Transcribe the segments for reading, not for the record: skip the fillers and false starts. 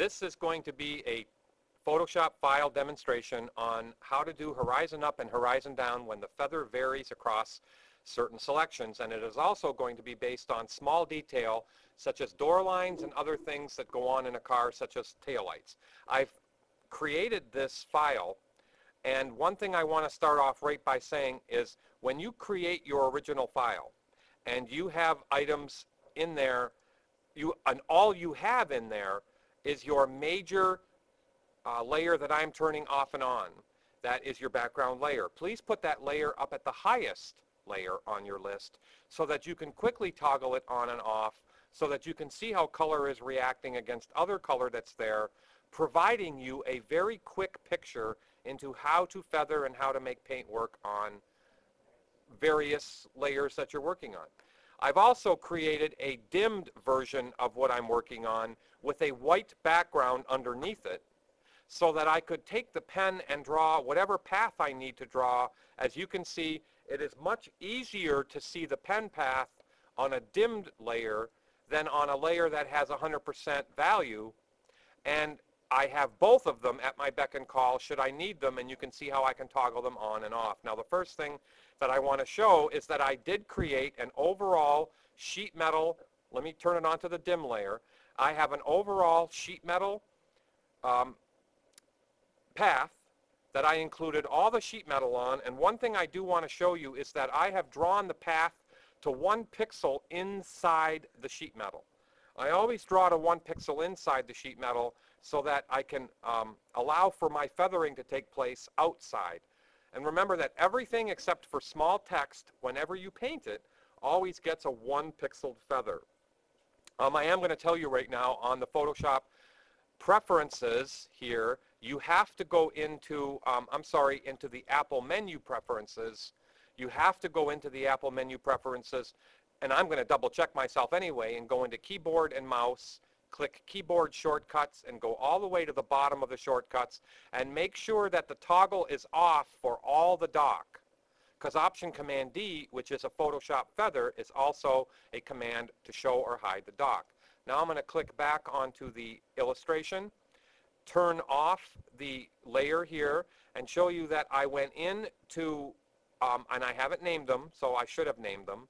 This is going to be a Photoshop file demonstration on how to do horizon up and horizon down when the feather varies across certain selections, and it is also going to be based on small detail such as door lines and other things that go on in a car such as taillights. I've created this file, and one thing I want to start off right by saying is when you create your original file and you have items in there, and all you have in there is your major layer that I'm turning off and on. That is your background layer. Please put that layer up at the highest layer on your list so that you can quickly toggle it on and off so that you can see how color is reacting against other color that's there, providing you a very quick picture into how to feather and how to make paint work on various layers that you're working on. I've also created a dimmed version of what I'm working on with a white background underneath it so that I could take the pen and draw whatever path I need to draw. As you can see, it is much easier to see the pen path on a dimmed layer than on a layer that has 100% value, and I have both of them at my beck and call should I need them, and you can see how I can toggle them on and off. Now the first thing that I want to show is that I did create an overall sheet metal. Let me turn it onto the dim layer. I have an overall sheet metal path that I included all the sheet metal on, and one thing I do want to show you is that I have drawn the path to 1 pixel inside the sheet metal. I always draw to 1 pixel inside the sheet metal so that I can allow for my feathering to take place outside. And remember that everything except for small text, whenever you paint it, always gets a 1 pixel feather. I am going to tell you right now on the Photoshop preferences here, you have to go into, into the Apple menu preferences. You have to go into the Apple menu preferences, and I'm going to double check myself anyway and go into keyboard and mouse, click keyboard shortcuts, and go all the way to the bottom of the shortcuts and make sure that the toggle is off for all the dock, because Option Command D, which is a Photoshop feather, is also a command to show or hide the dock. Now I'm going to click back onto the illustration, turn off the layer here, and show you that I went into, and I haven't named them, so I should have named them.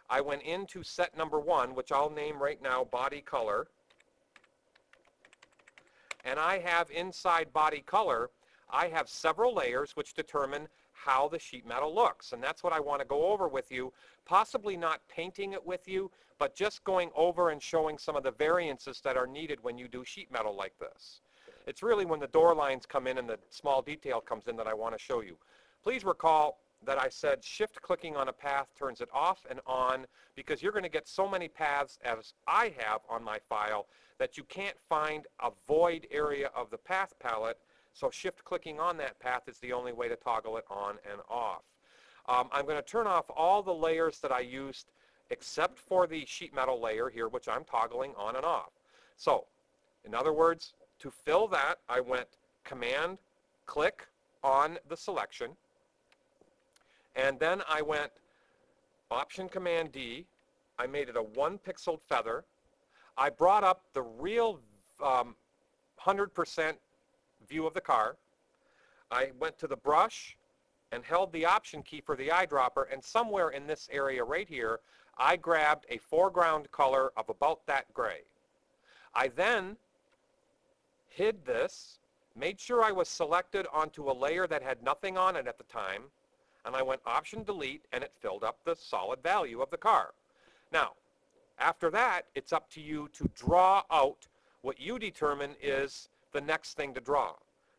I went into set number 1, which I'll name right now body color. And I have inside body color, I have several layers which determine how the sheet metal looks. And that's what I want to go over with you, possibly not painting it with you, but just going over and showing some of the variances that are needed when you do sheet metal like this. It's really when the door lines come in and the small detail comes in that I want to show you. Please recall that I said shift clicking on a path turns it off and on, because you're going to get so many paths as I have on my file that you can't find a void area of the path palette, so shift clicking on that path is the only way to toggle it on and off. I'm going to turn off all the layers that I used except for the sheet metal layer here, which I'm toggling on and off. So in other words, to fill that, I went Command click on the selection, and then I went Option Command D. I made it a 1 pixel feather. I brought up the real 100% view of the car. I went to the brush and held the Option key for the eyedropper, and somewhere in this area right here, I grabbed a foreground color of about that gray. I then hid this, made sure I was selected onto a layer that had nothing on it at the time, and I went Option Delete, and it filled up the solid value of the car. Now, after that, it's up to you to draw out what you determine is the next thing to draw.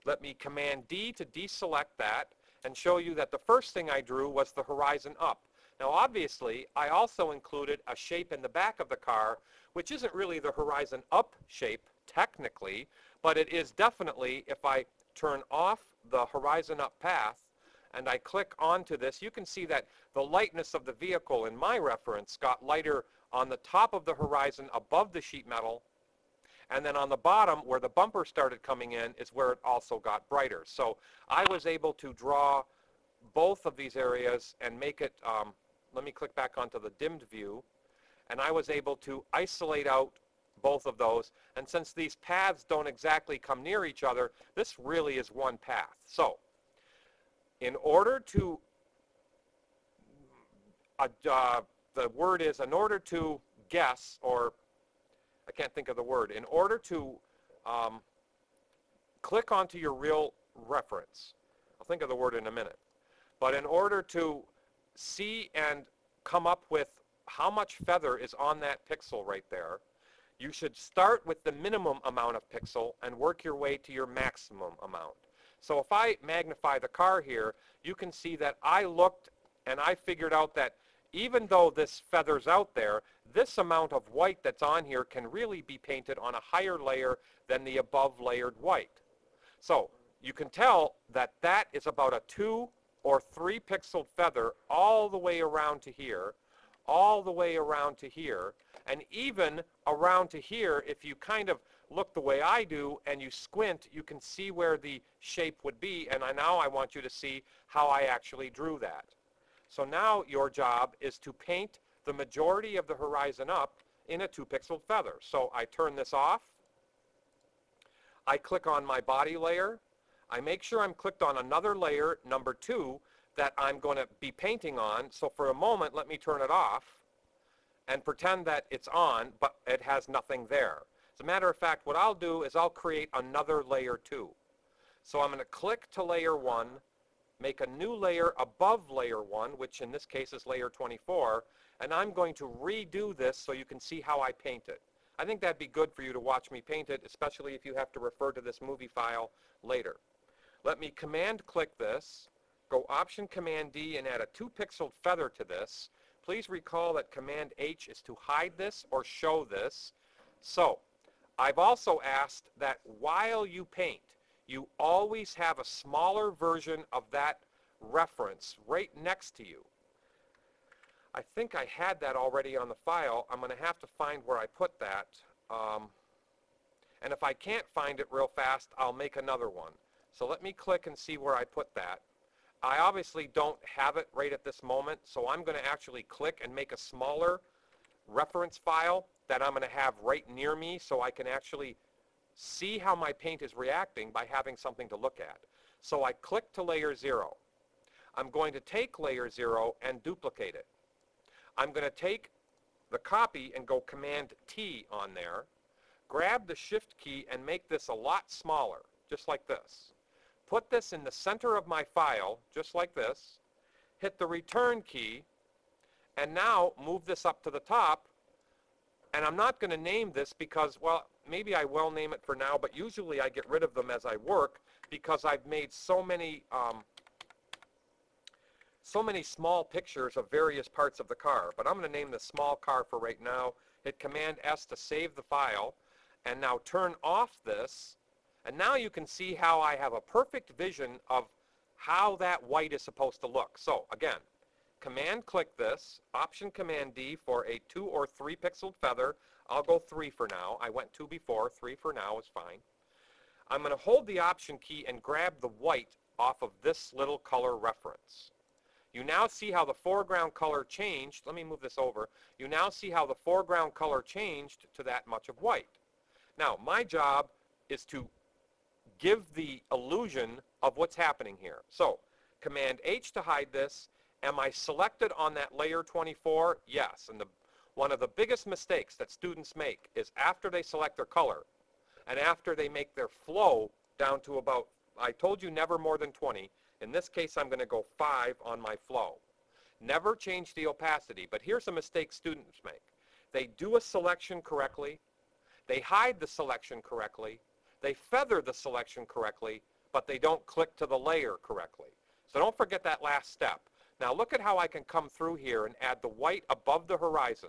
Let me Command D to deselect that and show you that the first thing I drew was the horizon up. Now obviously, I also included a shape in the back of the car, which isn't really the horizon up shape technically, but it is definitely, if I turn off the horizon up path and I click onto this, you can see that the lightness of the vehicle in my reference got lighter on the top of the horizon above the sheet metal, and then on the bottom where the bumper started coming in is where it also got brighter. So I was able to draw both of these areas and make it, let me click back onto the dimmed view, and I was able to isolate out both of those. And since these paths don't exactly come near each other, this really is one path. So in order to, the word is, in order to guess, or I can't think of the word, in order to click onto your real reference, I'll think of the word in a minute, but in order to see and come up with how much feather is on that pixel right there, you should start with the minimum amount of pixel and work your way to your maximum amount. So if I magnify the car here, you can see that I looked and I figured out that even though this feather's out there, this amount of white that's on here can really be painted on a higher layer than the above layered white. So you can tell that that is about a 2 or 3 pixel feather all the way around to here, all the way around to here, and even around to here. If you kind of look the way I do and you squint, you can see where the shape would be, and now I want you to see how I actually drew that. So now your job is to paint the majority of the horizon up in a 2 pixel feather. So I turn this off, I click on my body layer, I make sure I'm clicked on another layer, number 2, that I'm going to be painting on. So for a moment, let me turn it off and pretend that it's on, but it has nothing there. As a matter of fact, what I'll do is I'll create another layer 2. So I'm going to click to layer 1, make a new layer above layer 1, which in this case is layer 24, and I'm going to redo this so you can see how I paint it. I think that'd be good for you to watch me paint it, especially if you have to refer to this movie file later. Let me command click this, go option command D and add a 2 pixel feather to this. Please recall that command H is to hide this or show this. So I've also asked that while you paint, you always have a smaller version of that reference right next to you. I think I had that already on the file. I'm going to have to find where I put that. And if I can't find it real fast, I'll make another one. So let me click and see where I put that. I obviously don't have it right at this moment, so I'm going to actually click and make a smaller reference file that I'm going to have right near me so I can actually see how my paint is reacting by having something to look at. So I click to layer 0. I'm going to take layer 0 and duplicate it. I'm going to take the copy and go command T on there, grab the shift key and make this a lot smaller, just like this. Put this in the center of my file, just like this, hit the return key, and now move this up to the top. And I'm not going to name this because, well, maybe I will name it for now, but usually I get rid of them as I work because I've made so many small pictures of various parts of the car. But I'm going to name the small car for right now. Hit command S to save the file, and now turn off this. And now you can see how I have a perfect vision of how that white is supposed to look. So again, command click this, option command D for a 2 or 3 pixel feather. I'll go 3 for now. I went 2 before, 3 for now is fine. I'm going to hold the option key and grab the white off of this little color reference. You now see how the foreground color changed. Let me move this over. You now see how the foreground color changed to that much of white. Now, my job is to give the illusion of what's happening here. So, command H to hide this. Am I selected on that layer 24? Yes. And one of the biggest mistakes that students make is after they select their color and after they make their flow down to about, I told you never more than 20. In this case, I'm going to go 5 on my flow. Never change the opacity, but here's a mistake students make. They do a selection correctly, they hide the selection correctly, they feather the selection correctly, but they don't click to the layer correctly. So don't forget that last step. Now look at how I can come through here and add the white above the horizon.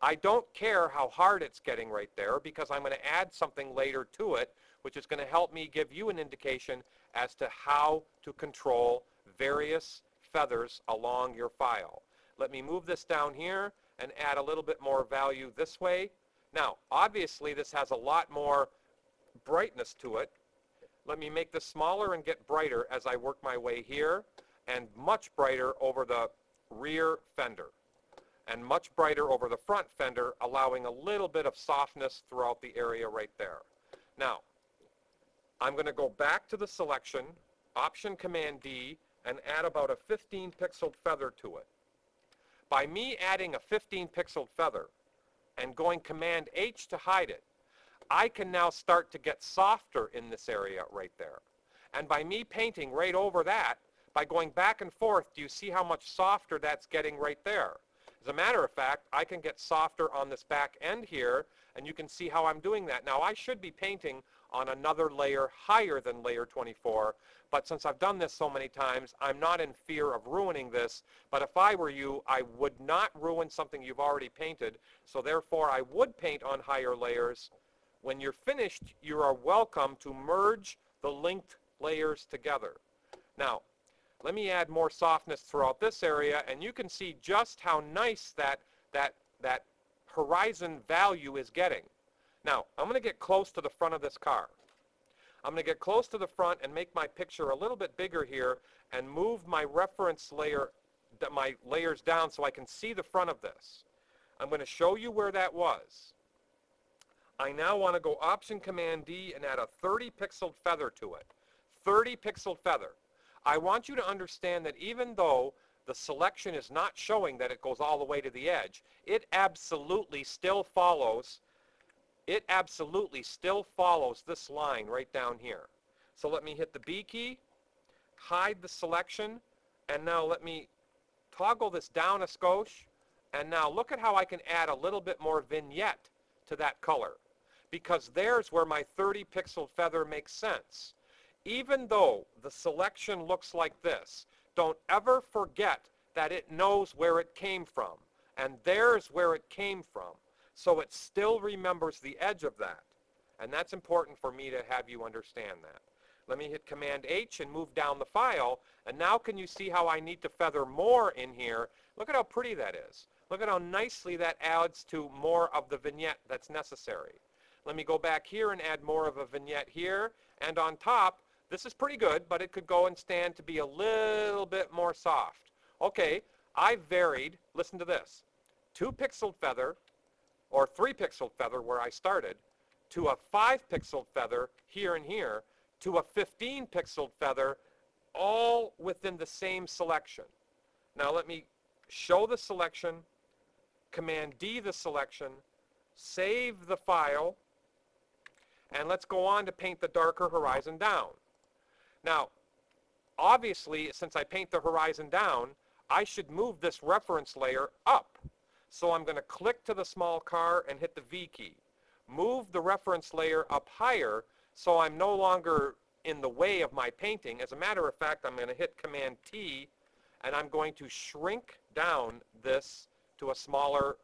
I don't care how hard it's getting right there because I'm going to add something later to it, which is going to help me give you an indication as to how to control various feathers along your file. Let me move this down here and add a little bit more value this way. Now, obviously this has a lot more brightness to it. Let me make this smaller and get brighter as I work my way here, and much brighter over the rear fender. and much brighter over the front fender, allowing a little bit of softness throughout the area right there. Now, I'm going to go back to the selection, Option Command D, and add about a 15 pixel feather to it. By me adding a 15 pixel feather and going Command H to hide it, I can now start to get softer in this area right there. And by me painting right over that, by going back and forth, do you see how much softer that's getting right there? As a matter of fact, I can get softer on this back end here, and you can see how I'm doing that. Now, I should be painting on another layer higher than layer 24, but since I've done this so many times, I'm not in fear of ruining this. But if I were you, I would not ruin something you've already painted, so therefore I would paint on higher layers. When you're finished, you are welcome to merge the linked layers together. Now, let me add more softness throughout this area, and you can see just how nice that horizon value is getting. Now, I'm going to get close to the front of this car. I'm going to get close to the front and make my picture a little bit bigger here and move my reference layer, my layers down so I can see the front of this. I'm going to show you where that was. I now want to go Option Command D and add a 30 pixel feather to it. 30 pixel feather. I want you to understand that even though the selection is not showing that it goes all the way to the edge, it absolutely still follows this line right down here. So let me hit the B key, hide the selection, and now let me toggle this down a skosh, and now look at how I can add a little bit more vignette to that color, because there's where my 30 pixel feather makes sense. Even though the selection looks like this, don't ever forget that it knows where it came from, and there's where it came from. So it still remembers the edge of that. And that's important for me to have you understand that. Let me hit Command H and move down the file. And now can you see how I need to feather more in here? Look at how pretty that is. Look at how nicely that adds to more of the vignette that's necessary. Let me go back here and add more of a vignette here. And on top, this is pretty good, but it could go and stand to be a little bit more soft. Okay, I varied, listen to this, 2 pixel feather, or 3 pixel feather where I started, to a 5 pixel feather here and here, to a 15 pixel feather, all within the same selection. Now let me show the selection, Command D the selection, save the file, and let's go on to paint the darker horizon down. Now, obviously, since I paint the horizon down, I should move this reference layer up. So I'm going to click to the small car and hit the V key. Move the reference layer up higher so I'm no longer in the way of my painting. As a matter of fact, I'm going to hit Command T and I'm going to shrink down this to a smaller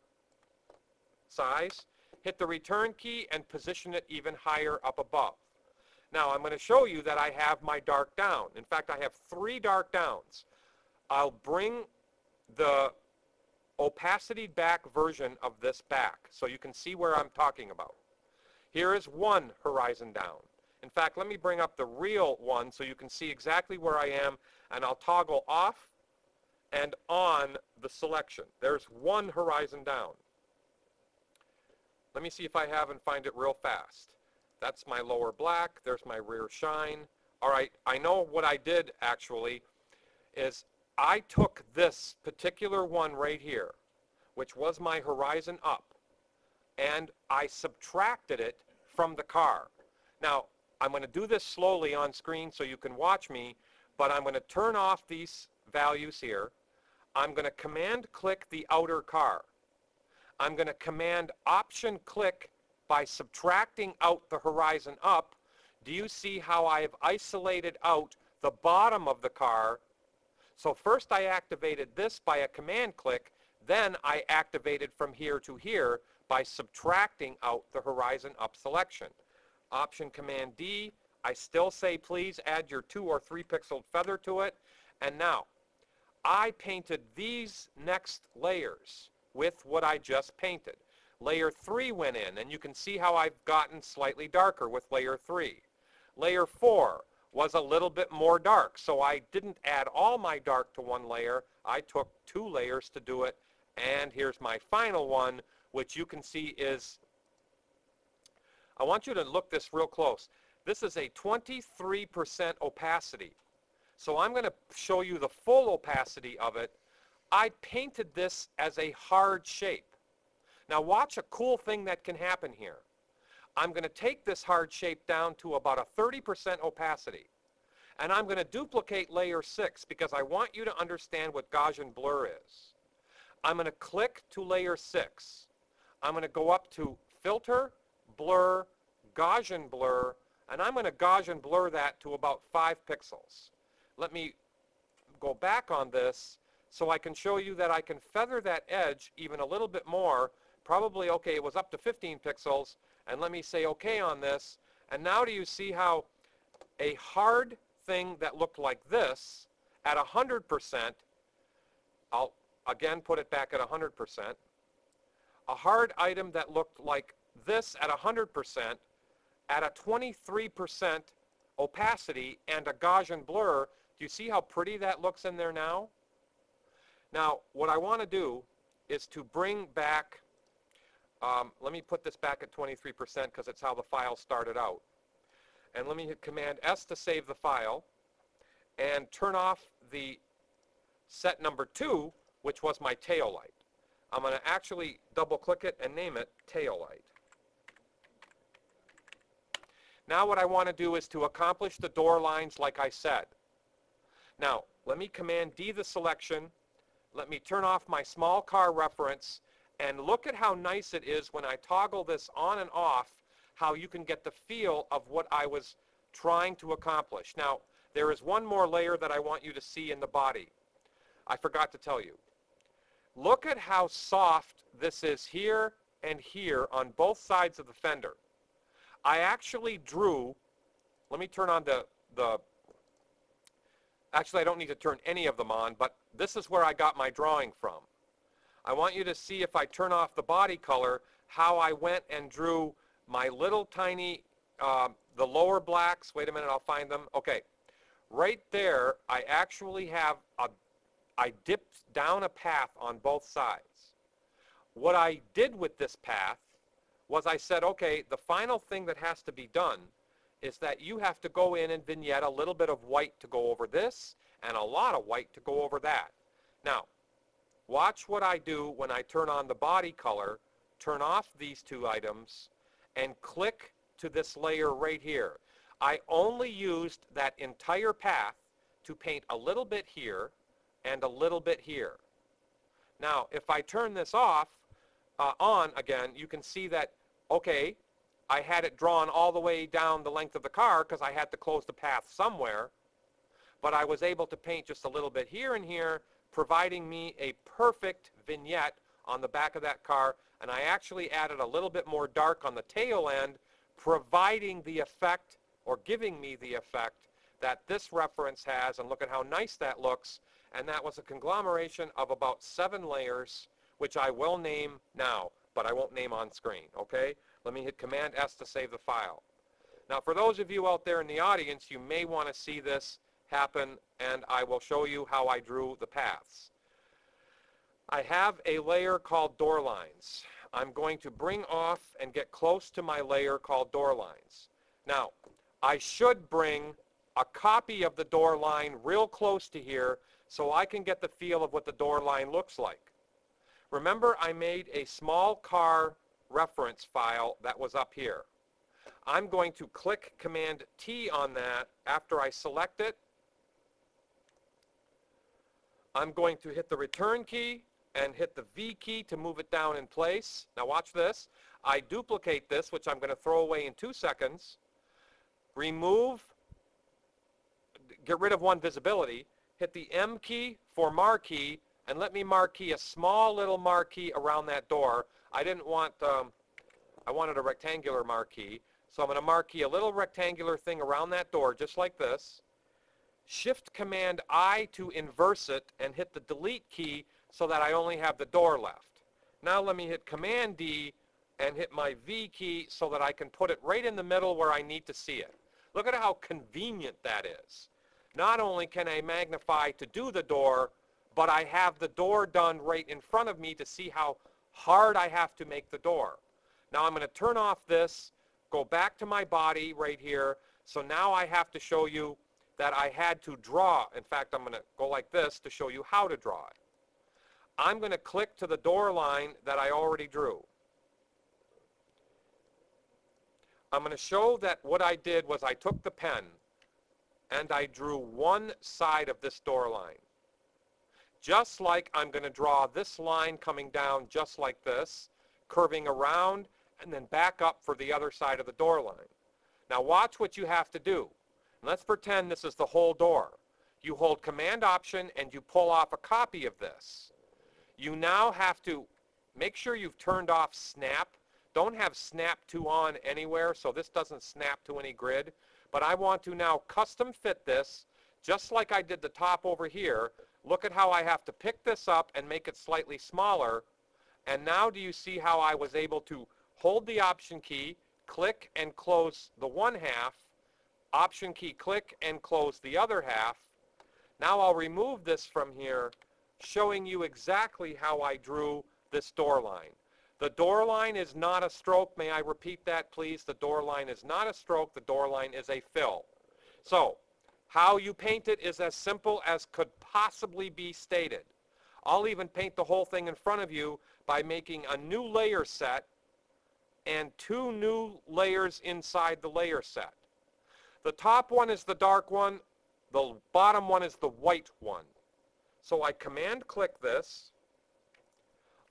size. Hit the return key and position it even higher up above. Now I'm going to show you that I have my dark down. In fact, I have 3 dark downs. I'll bring the opacity back version of this back so you can see where I'm talking about. Here is 1 horizon down. In fact, let me bring up the real one so you can see exactly where I am, and I'll toggle off and on the selection. There's 1 horizon down. Let me see if I have and find it real fast. That's my lower black. There's my rear shine. All right, I know what I did actually is I took this particular one right here, which was my horizon up, and I subtracted it from the car. Now, I'm going to do this slowly on screen so you can watch me, but I'm going to turn off these values here. I'm going to Command click the outer car. I'm going to Command Option click by subtracting out the horizon up. Do you see how I have isolated out the bottom of the car? So first I activated this by a command click, then I activated from here to here by subtracting out the horizon up selection. Option Command D, I still say please add your 2 or 3 pixel feather to it. And now, I painted these next layers with what I just painted. Layer 3 went in, and you can see how I've gotten slightly darker with layer 3. Layer 4 was a little bit more dark, so I didn't add all my dark to 1 layer. I took 2 layers to do it And here's my final one, which you can see is, I want you to look this real close. This is a 23% opacity. So I'm going to show you the full opacity of it. I painted this as a hard shape. Now watch a cool thing that can happen here. I'm going to take this hard shape down to about a 30% opacity. And I'm going to duplicate layer 6 because I want you to understand what Gaussian blur is. I'm going to click to layer 6. I'm going to go up to Filter, Blur, Gaussian Blur, and I'm going to Gaussian blur that to about 5 pixels. Let me go back on this so I can show you that I can feather that edge even a little bit more. Probably, okay, it was up to 15 pixels, and let me say okay on this. And now do you see how a hard thing that looked like this at 100%, I'll again put it back at 100%, a hard item that looked like this at 100%, at a 23% opacity and a Gaussian blur, do you see how pretty that looks in there now? Now, what I want to do is to bring back, let me put this back at 23% because it's how the file started out. And let me hit Command S to save the file and turn off the set number 2, which was my tail light. I'm going to actually double click it and name it tail light. Now what I want to do is to accomplish the door lines like I said. Now let me Command D the selection, let me turn off my small car reference, and look at how nice it is when I toggle this on and off, how you can get the feel of what I was trying to accomplish. Now there is one more layer that I want you to see in the body. I forgot to tell you. Look at how soft this is here and here on both sides of the fender. I actually drew, let me turn on actually I don't need to turn any of them on, but this is where I got my drawing from. I want you to see if I turn off the body color, how I went and drew my little tiny, the lower blacks. Wait a minute, I'll find them. Okay, right there I actually have I dipped down a path on both sides. What I did with this path was I said, okay, the final thing that has to be done is that you have to go in and vignette a little bit of white to go over this and a lot of white to go over that. Now, watch what I do when I turn on the body color, turn off these 2 items, and click to this layer right here. I only used that entire path to paint a little bit here and a little bit here. Now, if I turn this off, on again, you can see that, okay, I had it drawn all the way down the length of the car because I had to close the path somewhere, but I was able to paint just a little bit here and here, providing me a perfect vignette on the back of that car, and I actually added a little bit more dark on the tail end, providing the effect, or giving me the effect, that this reference has, and look at how nice that looks. And that was a conglomeration of about 7 layers, which I will name now, but I won't name on screen, okay? Let me hit Command S to save the file. Now for those of you out there in the audience, you may want to see this happen, and I will show you how I drew the paths. I have a layer called door lines. I'm going to bring off and get close to my layer called door lines. Now, I should bring a copy of the door line real close to here so I can get the feel of what the door line looks like. Remember, I made a small car reference file that was up here. I'm going to click Command T on that after I select it. I'm going to hit the return key and hit the V key to move it down in place. Now watch this. I duplicate this, which I'm going to throw away in 2 seconds. Remove, get rid of one visibility. Hit the M key for marquee, and let me marquee a small little marquee around that door. I didn't want, I wanted a rectangular marquee. So I'm going to marquee a little rectangular thing around that door, just like this. Shift Command I to inverse it and hit the delete key so that I only have the door left. Now let me hit Command D and hit my V key so that I can put it right in the middle where I need to see it. Look at how convenient that is. Not only can I magnify to do the door, but I have the door done right in front of me to see how hard I have to make the door. Now I'm going to turn off this, go back to my body right here. So now I have to show you that I had to draw. In fact, I'm going to go like this to show you how to draw it. I'm going to click to the door line that I already drew. I'm going to show that what I did was I took the pen and I drew one side of this door line. Just like I'm going to draw this line coming down just like this, curving around and then back up for the other side of the door line. Now watch what you have to do. Let's pretend this is the whole door. You hold Command Option and you pull off a copy of this. You now have to make sure you've turned off Snap. Don't have Snap to on anywhere so this doesn't snap to any grid. But I want to now custom fit this just like I did the top over here. Look at how I have to pick this up and make it slightly smaller. And now do you see how I was able to hold the Option key, click and close the one half, Option key, click and close the other half. Now I'll remove this from here, showing you exactly how I drew this door line. The door line is not a stroke. May I repeat that, please? The door line is not a stroke. The door line is a fill. So how you paint it is as simple as could possibly be stated. I'll even paint the whole thing in front of you by making a new layer set and two new layers inside the layer set. The top one is the dark one. The bottom one is the white one. So I Command click this,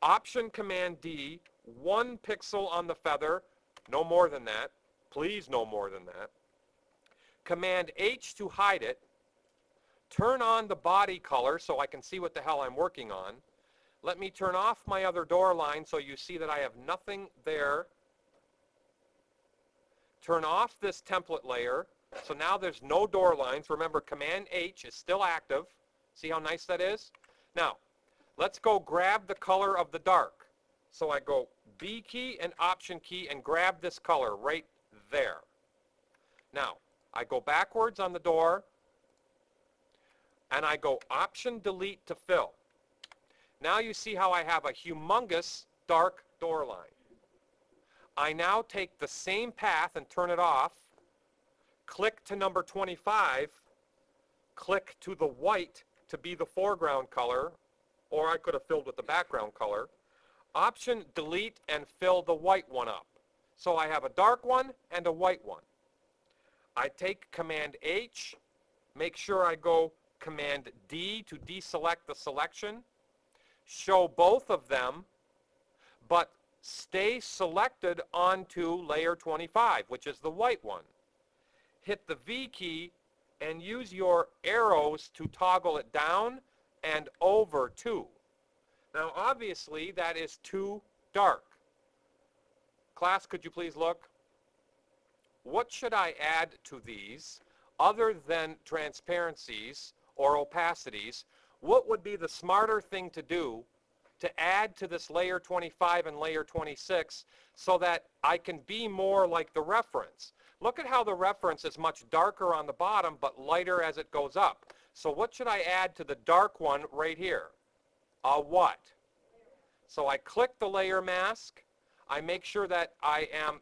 Option Command D, 1 pixel on the feather, no more than that, please no more than that. Command H to hide it, turn on the body color so I can see what the hell I'm working on. Let me turn off my other door line so you see that I have nothing there. Turn off this template layer. So now there's no door lines. Remember, Command H is still active. See how nice that is? Now, let's go grab the color of the dark. So I go B key and Option key and grab this color right there. Now, I go backwards on the door and I go Option Delete to fill. Now you see how I have a humongous dark door line. I now take the same path and turn it off. Click to number 25, click to the white to be the foreground color, or I could have filled with the background color. Option Delete and fill the white one up. So I have a dark one and a white one. I take Command H, make sure I go Command D to deselect the selection, show both of them, but stay selected onto layer 25, which is the white one. Hit the V key and use your arrows to toggle it down and over too. Now obviously that is too dark. Class, could you please look? What should I add to these other than transparencies or opacities? What would be the smarter thing to do to add to this layer 25 and layer 26 so that I can be more like the reference? Look at how the reference is much darker on the bottom but lighter as it goes up. So what should I add to the dark one right here? A what? So I click the layer mask. I make sure that I am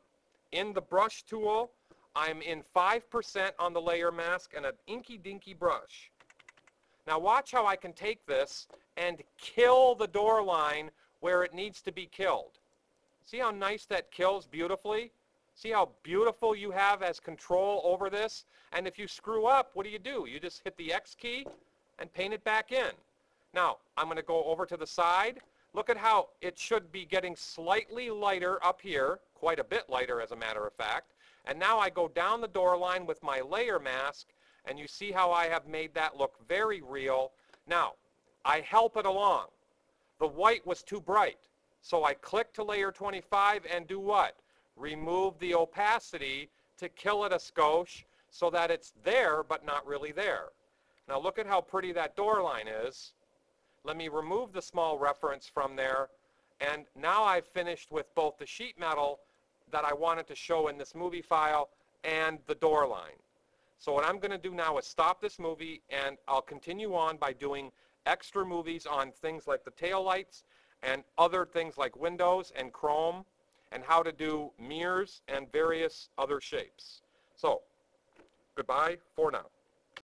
in the brush tool. I'm in 5% on the layer mask and an inky dinky brush. Now watch how I can take this and kill the door line where it needs to be killed. See how nice that kills beautifully? See how beautiful you have as control over this? And if you screw up, what do? You just hit the X key and paint it back in. Now, I'm going to go over to the side. Look at how it should be getting slightly lighter up here, quite a bit lighter as a matter of fact. And now I go down the door line with my layer mask, and you see how I have made that look very real. Now, I help it along. The white was too bright, so I click to layer 25 and do what? Remove the opacity to kill it a skosh so that it's there but not really there. Now look at how pretty that door line is. Let me remove the small reference from there, and now I've finished with both the sheet metal that I wanted to show in this movie file and the door line. So what I'm going to do now is stop this movie, and I'll continue on by doing extra movies on things like the tail lights and other things like windows and chrome, and how to do mirrors and various other shapes. So, goodbye for now.